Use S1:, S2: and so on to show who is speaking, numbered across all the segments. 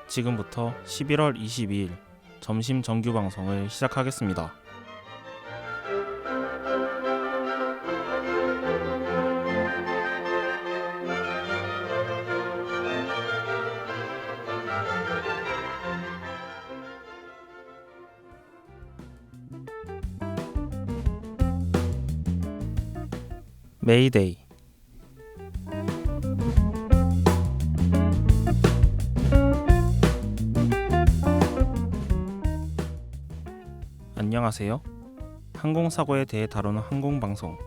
S1: 지금부터 11월 22일 점심 정규 방송을 시작하겠습니다. 메이데이. 안녕하세요. 항공사고에 대해 다루는 항공방송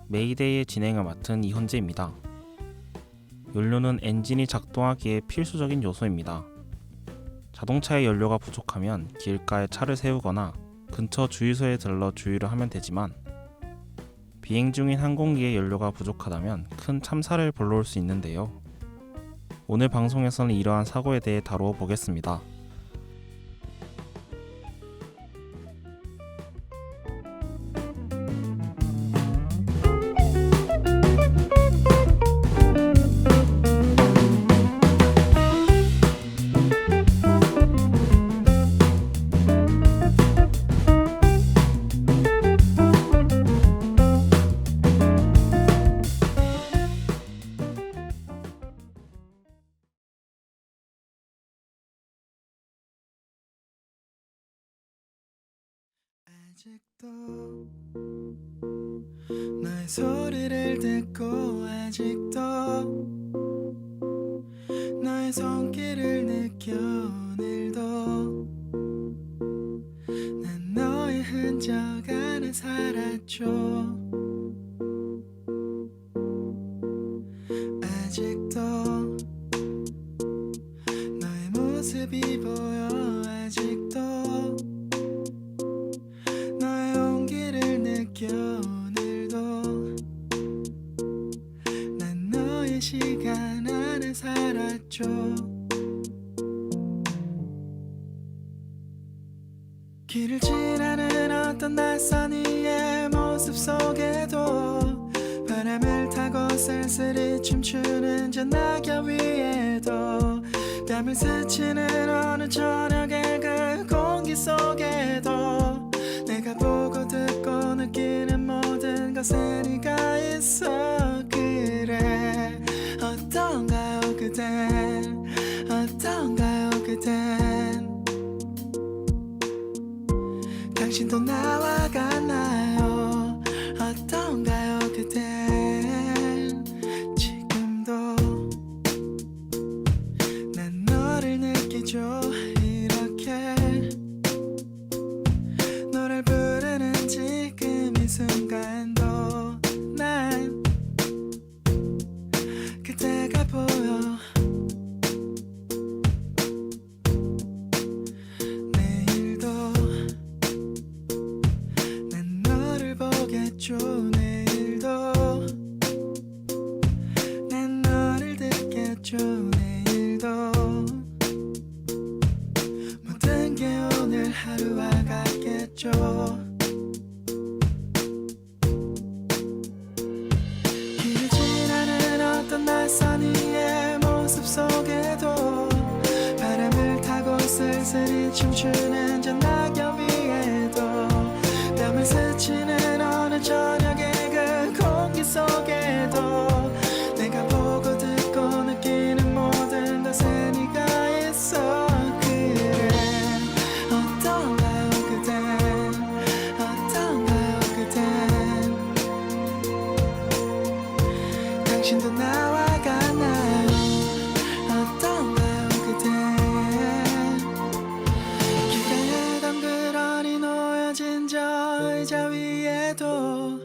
S1: 메이데이의 진행을 맡은 이현재입니다. 연료는 엔진이 작동하기에 필수적인 요소입니다. 자동차의 연료가 부족하면 길가에 차를 세우거나 근처 주유소에 들러 주유를 하면 되지만 비행 중인 항공기의 연료가 부족하다면 큰 참사를 불러올 수 있는데요. 오늘 방송에서는 이러한 사고에 대해 다루어 보겠습니다.
S2: 아직도 너의 소리를 듣고 아직도 너의 손길을 느껴 오늘도 난 너의 흔적 안에 살았죠. 아직도 너의 모습이 보여. 아직도 너의 온기를 느껴 오늘도 난 너의 시간 안에 살았죠. 길을 지나는 어떤 낯선 이의 모습 속에도 바람을 타고 쓸쓸히 춤추는 저 낙엽 위에도 뺨을 스치는 어느 저녁의 그 공기 속에도 내가 보고 듣고 느끼는 모든 것에 네가 있어. 그래 어떤가요 그댄, 어떤가요 그댄. 당신도 나와 같나요? 어떤가요 그댄. 지금도 난 너를 느끼죠. 이렇게 너를 부르는 지금 이 순간도 난 그대가 보여. 내일도 난 너를 보겠죠. 내일도 난 너를 듣겠죠. 내일도 모든 게 오늘 하루와 같겠죠. 길을 지나는 어떤 낯선 이의 모습 속에도 바람을 타고 쓸쓸히 춤추는 저 낙엽 위에도 뺨을 스치는 어느 저녁의 그 공기 속에도 내가 보고 듣고 느끼는 모든 것에 네가 있어. 그래 어떤가요 그댄, 어떤가요 그댄. 당신도 나와 같나요? 어떤가요 그댄. 길가에 덩그러니 놓여진 저 의자 위에도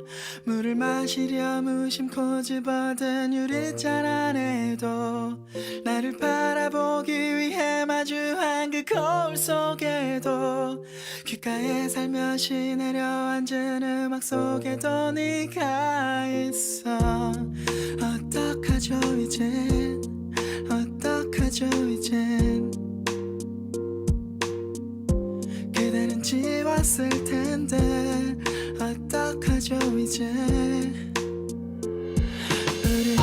S2: 물을 마시려 무심코 집어든 유리잔 안에도 나를 바라보기 위해 마주한 그 거울 속에도 귓가에 살며시 내려앉은 음악 속에도 네가 있어. 어떡하죠 이젠, 어떡하죠 이젠. 그대는 지웠을 텐데 어떡하죠 이제. 우리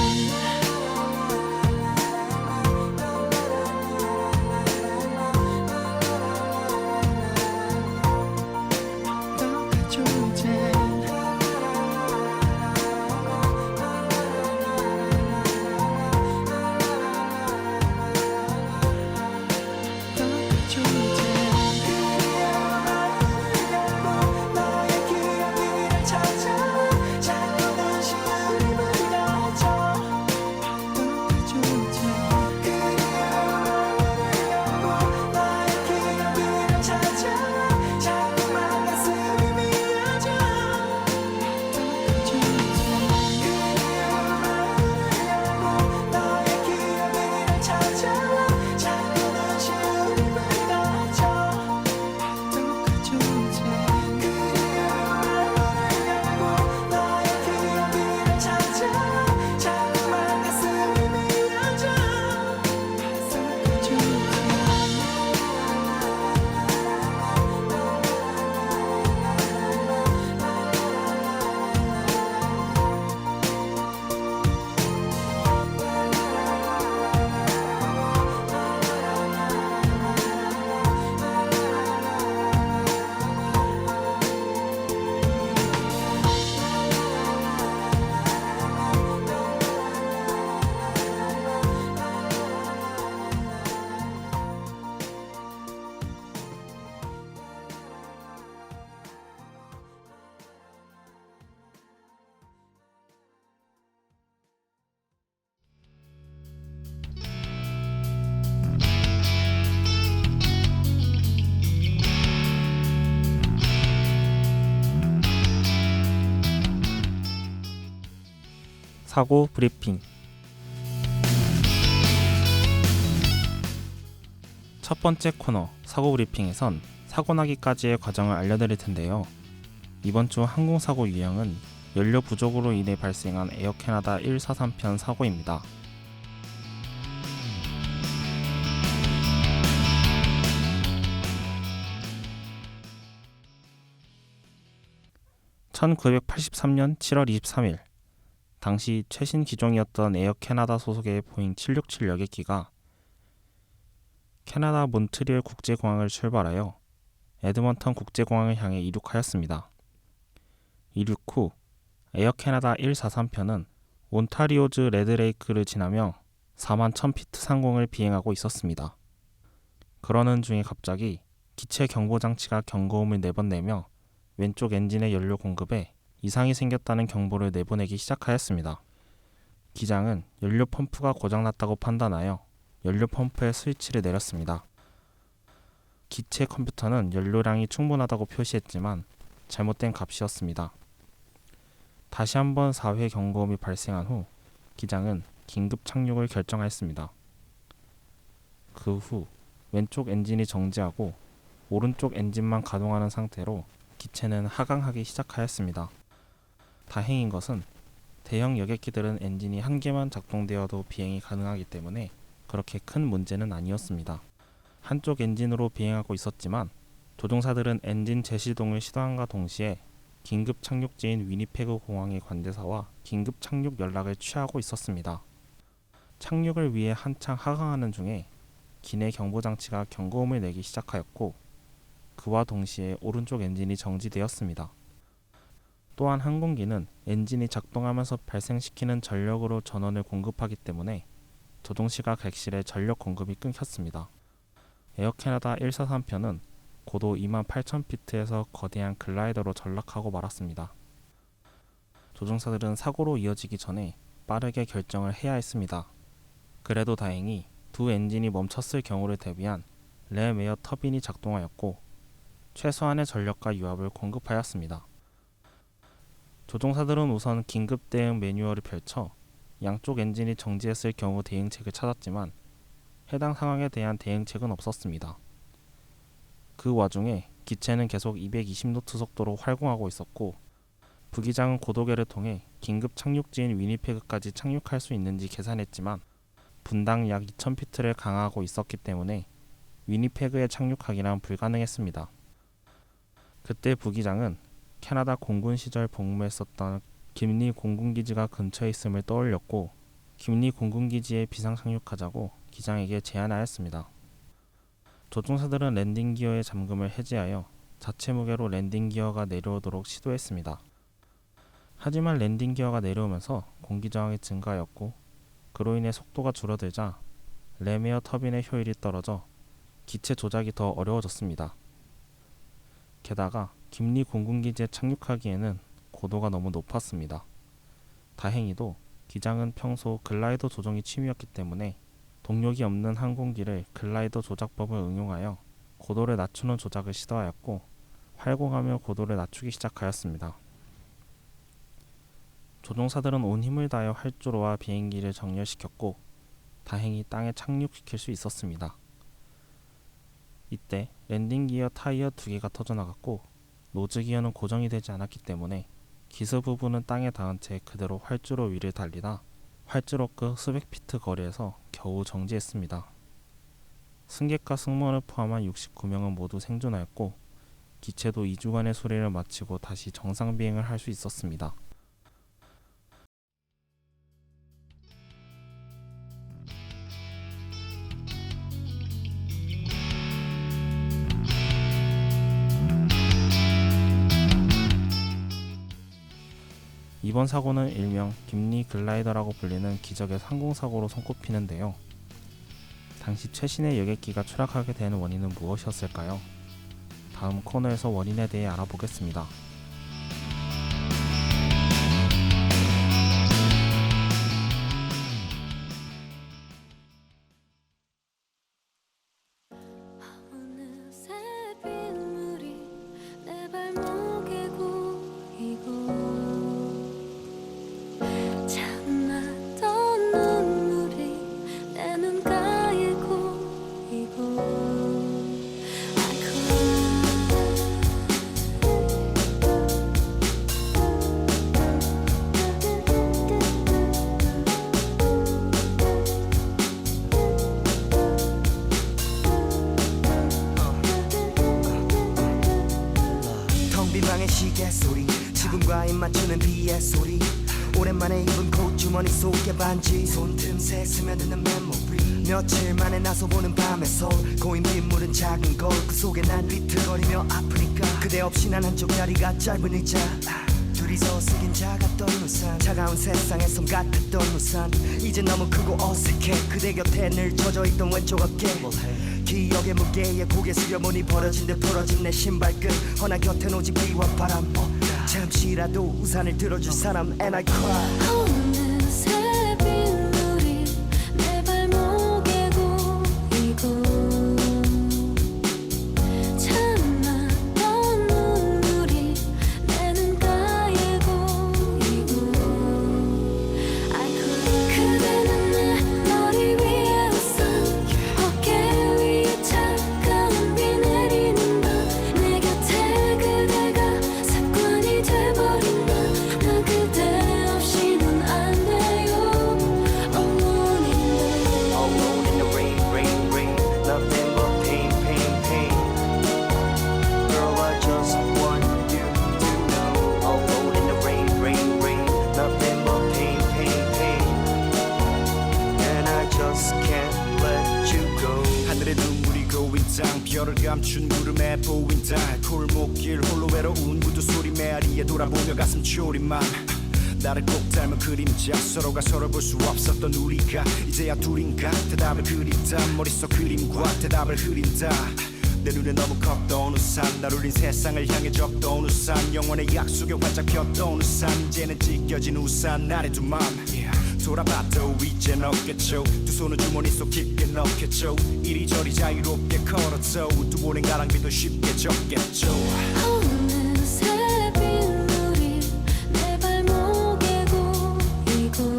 S1: 사고 브리핑. 첫 번째 코너 사고 브리핑에선 사고 나기까지의 과정을 알려드릴 텐데요. 이번 주 항공사고 유형은 연료 부족으로 인해 발생한 에어캐나다 143편 사고입니다. (1983년 7월 23일) 당시 최신 기종이었던 에어캐나다 소속의 보잉 767 여객기가 캐나다 몬트리올 국제공항을 출발하여 에드먼턴 국제공항을 향해 이륙하였습니다. 이륙 후 에어캐나다 143편은 온타리오주 레드레이크를 지나며 4만 1000피트 상공을 비행하고 있었습니다. 그러는 중에 갑자기 기체 경보장치가 경고음을 4번 내며 왼쪽 엔진의 연료 공급에 이상이 생겼다는 경보를 내보내기 시작하였습니다. 기장은 연료 펌프가 고장났다고 판단하여 연료 펌프의 스위치를 내렸습니다. 기체 컴퓨터는 연료량이 충분하다고 표시했지만 잘못된 값이었습니다. 다시 한번 4회 경고음이 발생한 후 기장은 긴급 착륙을 결정하였습니다. 그 후 왼쪽 엔진이 정지하고 오른쪽 엔진만 가동하는 상태로 기체는 하강하기 시작하였습니다. 다행인 것은 대형 여객기들은 엔진이 한 개만 작동되어도 비행이 가능하기 때문에 그렇게 큰 문제는 아니었습니다. 한쪽 엔진으로 비행하고 있었지만 조종사들은 엔진 재시동을 시도함과 동시에 긴급 착륙지인 위니페그 공항의 관제사와 긴급 착륙 연락을 취하고 있었습니다. 착륙을 위해 한창 하강하는 중에 기내 경보장치가 경고음을 내기 시작하였고 그와 동시에 오른쪽 엔진이 정지되었습니다. 또한 항공기는 엔진이 작동하면서 발생시키는 전력으로 전원을 공급하기 때문에 조종시가 객실에 전력 공급이 끊겼습니다. 에어캐나다 143편은 고도 28,000피트에서 거대한 글라이더로 전락하고 말았습니다. 조종사들은 사고로 이어지기 전에 빠르게 결정을 해야 했습니다. 그래도 다행히 두 엔진이 멈췄을 경우를 대비한 램 에어 터빈이 작동하였고 최소한의 전력과 유압을 공급하였습니다. 조종사들은 우선 긴급 대응 매뉴얼을 펼쳐 양쪽 엔진이 정지했을 경우 대응책을 찾았지만 해당 상황에 대한 대응책은 없었습니다. 그 와중에 기체는 계속 220노트 속도로 활공하고 있었고 부기장은 고도계를 통해 긴급 착륙지인 위니페그까지 착륙할 수 있는지 계산했지만 분당 약 2000피트를 강하고 있었기 때문에 위니페그에 착륙하기란 불가능했습니다. 그때 부기장은 캐나다 공군 시절 복무했었던 김리 공군기지가 근처에 있음을 떠올렸고 김리 공군기지에 비상 착륙하자고 기장에게 제안하였습니다. 조종사들은 랜딩 기어의 잠금을 해제하여 자체 무게로 랜딩 기어가 내려오도록 시도했습니다. 하지만 랜딩 기어가 내려오면서 공기 저항이 증가하였고 그로 인해 속도가 줄어들자 램에어 터빈의 효율이 떨어져 기체 조작이 더 어려워졌습니다. 게다가 김리 공군기지에 착륙하기에는 고도가 너무 높았습니다. 다행히도 기장은 평소 글라이더 조종이 취미였기 때문에 동력이 없는 항공기를 글라이더 조작법을 응용하여 고도를 낮추는 조작을 시도하였고 활공하며 고도를 낮추기 시작하였습니다. 조종사들은 온 힘을 다하여 활주로와 비행기를 정렬시켰고 다행히 땅에 착륙시킬 수 있었습니다. 이때 랜딩 기어 타이어 2개가 터져나갔고 노즈 기어는 고정이 되지 않았기 때문에 기스 부분은 땅에 닿은 채 그대로 활주로 위를 달리다 활주로 끝 수백 피트 거리에서 겨우 정지했습니다. 승객과 승무원을 포함한 69명은 모두 생존하였고 기체도 2주간의 수리를 마치고 다시 정상 비행을 할 수 있었습니다. 이번 사고는 일명 김리 글라이더라고 불리는 기적의 항공사고로 손꼽히는데요. 당시 최신의 여객기가 추락하게 된 원인은 무엇이었을까요? 다음 코너에서 원인에 대해 알아보겠습니다.
S3: 어느새 빗물이 내 발목에 고이고 참나
S4: 시계소리 지금과 입 맞추는 비의 소리 오랜만에 입은 콧 주머니 속에 반지 손틈새 스며드는 메모리 며칠 만에 나서 보는 밤의 서울 고인 빗물은 작은 거울 그 속에 난 비틀거리며 아프니까 그대 없이 난 한쪽 다리가 짧은 의자 둘이서 쓰긴 작았던 우산 차가운 세상에 섬 같았던 우산 이제 너무 크고 어색해 그대 곁에 늘 젖어있던 왼쪽 어깨 기억의 무게에 고개 숙여보니 벌어진 듯 풀어진 내 신발끈 허나 곁엔 오직 비와 바람 잠시라도 우산을 들어줄 사람 And I cry
S3: 어느새 빗물이 내 발목에 고이고 참았던 눈물이 내 눈가에 고이고 I cry 그대는 내 머리 위에 웃어 어깨 위에 차가운 비 내리는 밤 내 곁에 그대가 습관이 돼버린 나 그대 없이는 안 돼요
S4: Alone in the rain, rain, rain Nothing but pain, pain, pain Girl, I just want you to know Alone in the rain, rain, rain Nothing but pain, pain, pain And I just can't let you go
S5: 하늘에 눈물이 고인 땅 별을 감춘 구름에 보인 달 골목길 홀로 외로운 구두 소리 메아리에 돌아보며 가슴 졸인 맘 나를 꼭 닮은 그림자 서로가 서로 볼 수 없었던 우리가 이제야 둘인가 대답을 그린다 머릿속 그림과 대답을 흐린다 내 눈에 너무 컸던 우산 날 울린 세상을 향해 적던 우산 영원의 약속에 활짝 폈던 우산 이제는 찢겨진 우산 나의 두 맘 돌아봐도 이젠 없겠죠 두 손을 주머니 속 깊게 넣겠죠 이리저리 자유롭게 걸었죠 두 번의 가랑비도 쉽게 적겠죠
S3: 어느새 빗물이 내 발목에 고이고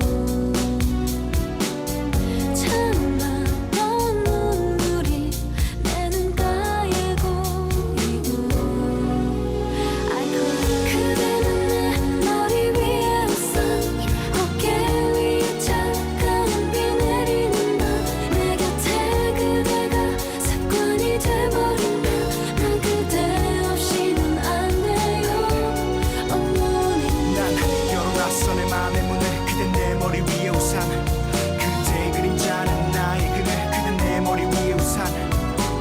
S3: 참았던 눈물이 내 눈가에 고이고 I cry 그대는 내 머리 위에 웃어 어깨 위에 차가운 비 내리는 밤 내 곁에 그대가 습관이 돼버린 나 그대 없이는 안 돼요
S5: 난 열어놨어 내 맘의 문을 그댄 내 머리 위에 우산 그대의 그림자는 나의 그늘 그댄 내 머리 위에 우산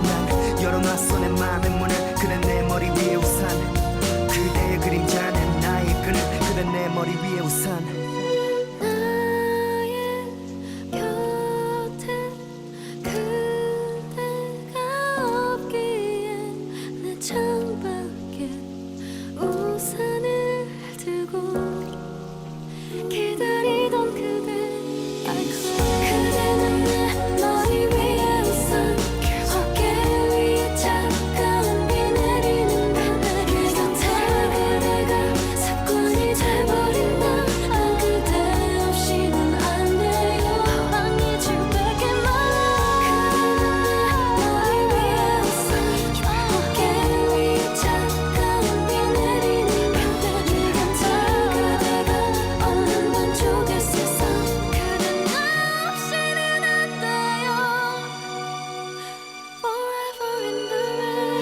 S4: 난 열어놨어 내 맘의 문을 그대 내 머리 위에 우산 그대의 그림자는 나의 그늘 그대 내 머리 위에 우산
S3: 나의 곁에 그대가 없기에 내 창밖에 우산을 들고 기다리던 그대 I cry 그대는 내 머리 위에 웃어 어깨 위에 차가운 비 내리는 밤 내 곁에 그대가 습관이 돼버린 나 그대 없이는 안 돼요 I need you back in my life 그대는 내 머리 위에 웃어 어깨 위에 차가운 비 내리는 밤 내 곁에 그대가 없는 반쪽의 세상 그대 없이는 안 돼요 Forever in the rain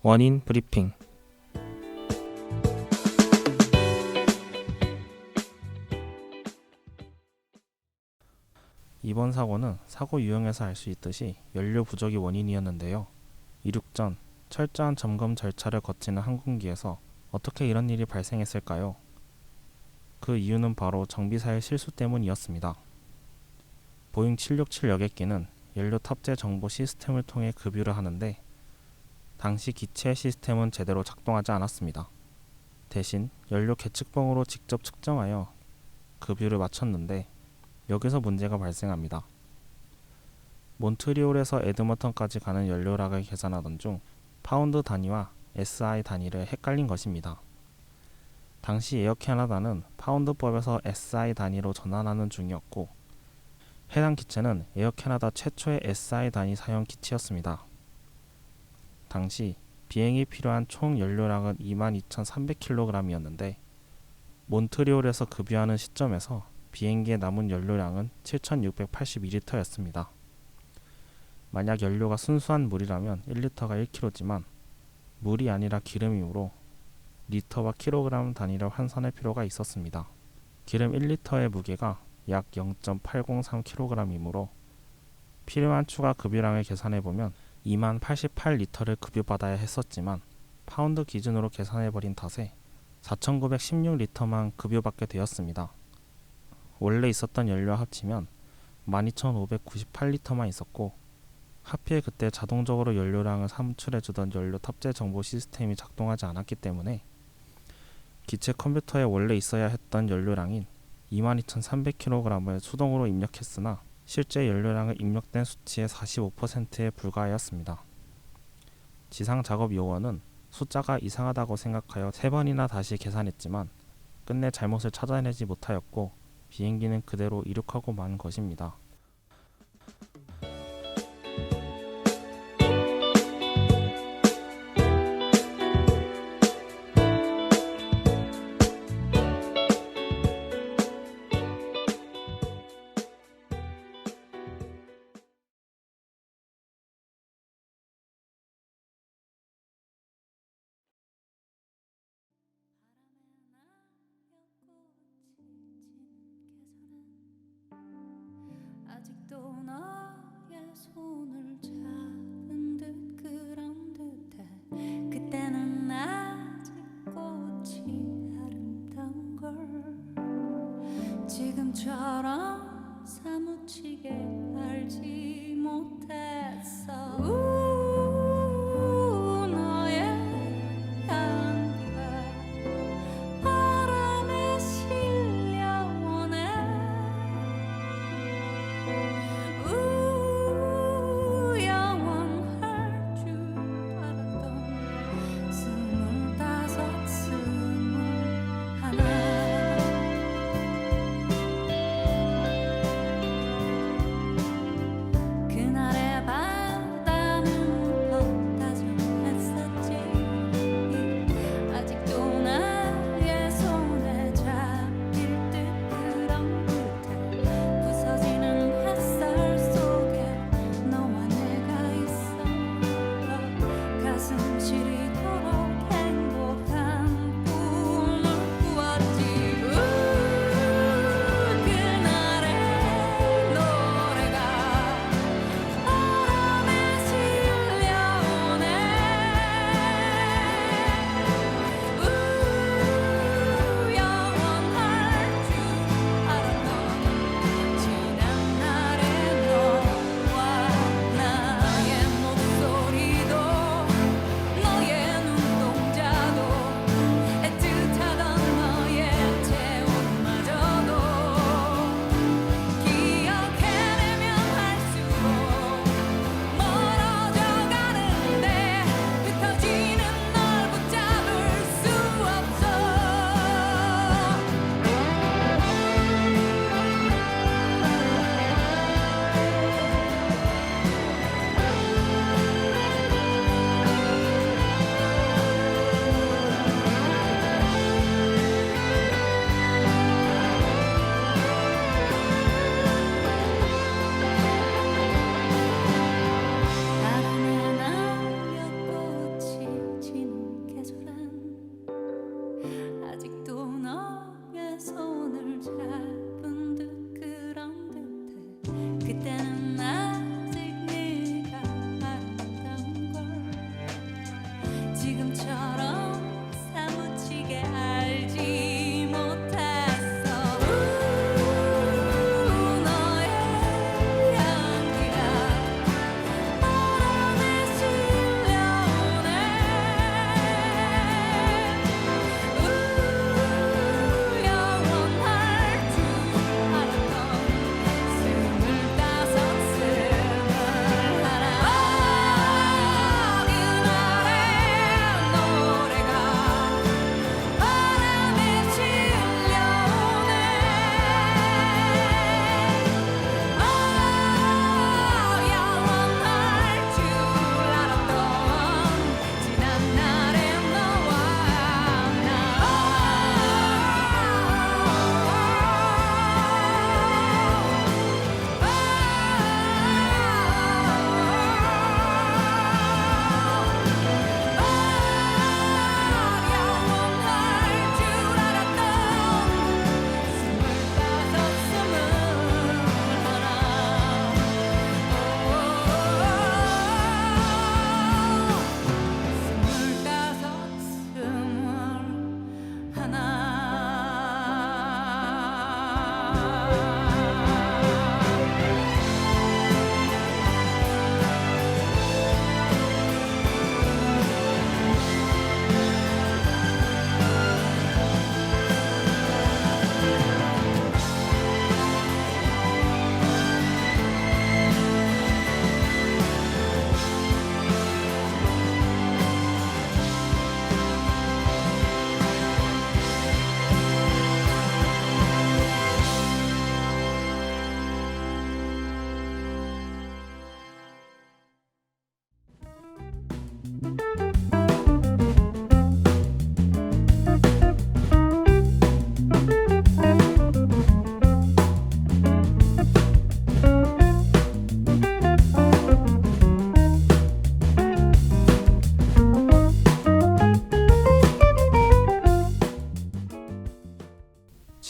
S1: 원인 브리핑. 이번 사고는 사고 유형에서 알 수 있듯이 연료 부족이 원인이었는데요. 이륙 전 철저한 점검 절차를 거치는 항공기에서 어떻게 이런 일이 발생했을까요? 그 이유는 바로 정비사의 실수 때문이었습니다. 보잉 767 여객기는 연료 탑재 정보 시스템을 통해 급유를 하는데 당시 기체 시스템은 제대로 작동하지 않았습니다. 대신 연료 계측봉으로 직접 측정하여 급유를 맞췄는데 여기서 문제가 발생합니다. 몬트리올에서 에드먼턴까지 가는 연료량을 계산하던 중 파운드 단위와 SI 단위를 헷갈린 것입니다. 당시 에어 캐나다는 파운드법에서 SI 단위로 전환하는 중이었고 해당 기체는 에어 캐나다 최초의 SI 단위 사용 기체였습니다. 당시 비행이 필요한 총 연료량은 22,300kg이었는데 몬트리올에서 급유하는 시점에서 비행기에 남은 연료량은 7,682리터였습니다. 만약 연료가 순수한 물이라면 1리터가 1kg지만 물이 아니라 기름이므로 리터와 킬로그램 단위로 환산할 필요가 있었습니다. 기름 1리터의 무게가 약 0.803kg이므로 필요한 추가 급유량을 계산해보면 2088리터를 급유받아야 했었지만 파운드 기준으로 계산해버린 탓에 4916리터만 급유받게 되었습니다. 원래 있었던 연료와 합치면 12598리터만 있었고 하필 그때 자동적으로 연료량을 산출해주던 연료 탑재 정보 시스템이 작동하지 않았기 때문에 기체 컴퓨터에 원래 있어야 했던 연료량인 22,300kg을 수동으로 입력했으나 실제 연료량은 입력된 수치의 45%에 불과하였습니다. 지상 작업 요원은 숫자가 이상하다고 생각하여 3번이나 다시 계산했지만 끝내 잘못을 찾아내지 못하였고 비행기는 그대로 이륙하고 만 것입니다.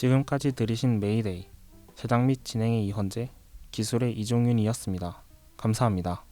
S1: 지금까지 들으신 메이데이, 제작 및 진행의 이헌재, 기술의 이종윤이었습니다. 감사합니다.